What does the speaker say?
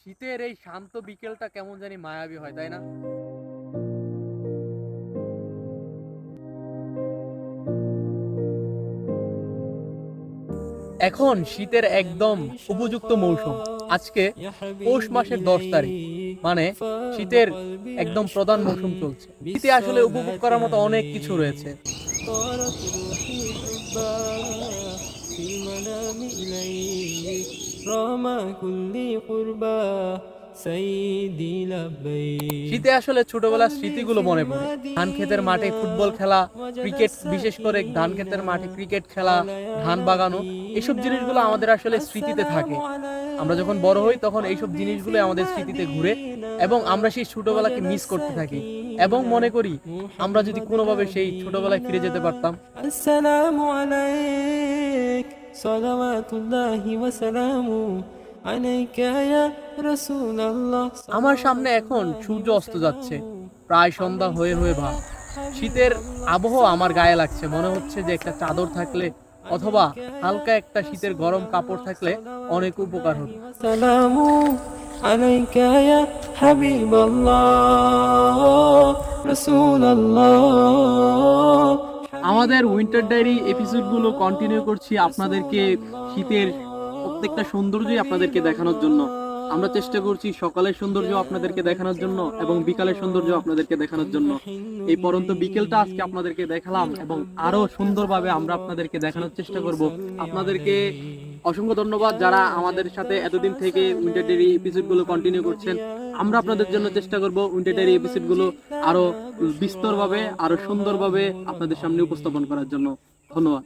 শীতের এই শান্ত বিকেলটা কেমন জানি মায়াবী হয়, তাই না? এখন শীতের একদম উপযুক্ত মৌসুম। আজকে পৌষ মাসের 10 তারিখ, মানে শীতের একদম প্রধান মৌসুম চলছে। শীতে আসলে উপভোগ করার মতো অনেক কিছু রয়েছে। طارت روحي حبا في المنام إليك رغم كل قربا سيدي لبيك শীতে আসলে ছোটবেলার قلبي স্মৃতিগুলো في মনে পড়ে। ধান ক্ষেতের মাঠে المدينة ফুটবল খেলা, وجد ক্রিকেট, বিশেষ করে ধান ক্ষেতের মাঠে السكينة ক্রিকেট খেলা, قال يا ধান বাগানো, এসব مدينة জিনিসগুলো আমাদের আসলে স্মৃতিতে السلام থাকে। আমরা যখন বড় হই عليك তখন এইসব قلبي في জিনিসগুলো আমাদের স্মৃতিতে ঘুরে المدينة এবং আমরা সেই ছোটবেলাকে وجد মিস করতে থাকি এবং السكينة মনে করি আমরা যদি محمد কোনোভাবে সেই ছোটবেলায় ফিরে যেতে نبينا পারতাম। السلام عليك صلوات الله وسلامه عليك يا رسول الله আমার صلوات সামনে এখন الله সূর্য অস্ত যাচ্ছে, وسلامه প্রায় সন্ধ্যা عليك হয়ে হয়ে يا ভাব। حبيب শীতের الله আবহাওয়া আমার গায়ে صلوات লাগছে, মনে الله হচ্ছে যে একটা চাদর থাকলে وسلامه অথবা عليك يا হালকা একটা শীতের رسول গরম কাপড় الله থাকলে অনেক صلوات উপকার الله হতো। وسلامه عليك يا حبيب الله رسول الله আমাদের উইন্টার ডায়েরি এপিসোডগুলো কন্টিনিউ করছি আপনাদেরকে শীতের প্রত্যেকটা সৌন্দর্যই আপনাদেরকে দেখানোর জন্য। আমরা চেষ্টা করছি সকালের সৌন্দর্য আপনাদেরকে দেখানোর জন্য এবং বিকালের সৌন্দর্য আপনাদেরকে দেখানোর জন্য। এই পরন্ত বিকেলটা আজকে আপনাদেরকে দেখালাম এবং আরো সুন্দরভাবে আমরা আপনাদেরকে দেখানোর চেষ্টা করব। আপনাদেরকে অসংখ্য ধন্যবাদ যারা আমাদের সাথে এতদিন থেকে উইন্টার ডায়েরি এপিসোডগুলো কন্টিনিউ করছেন। আমরা আপনাদের জন্য চেষ্টা করব উইন্টার ডায়েরি এপিসোডগুলো আরো বিস্তরভাবে, আরো সুন্দরভাবে আপনাদের সামনে উপস্থাপন করার জন্য। ধন্যবাদ।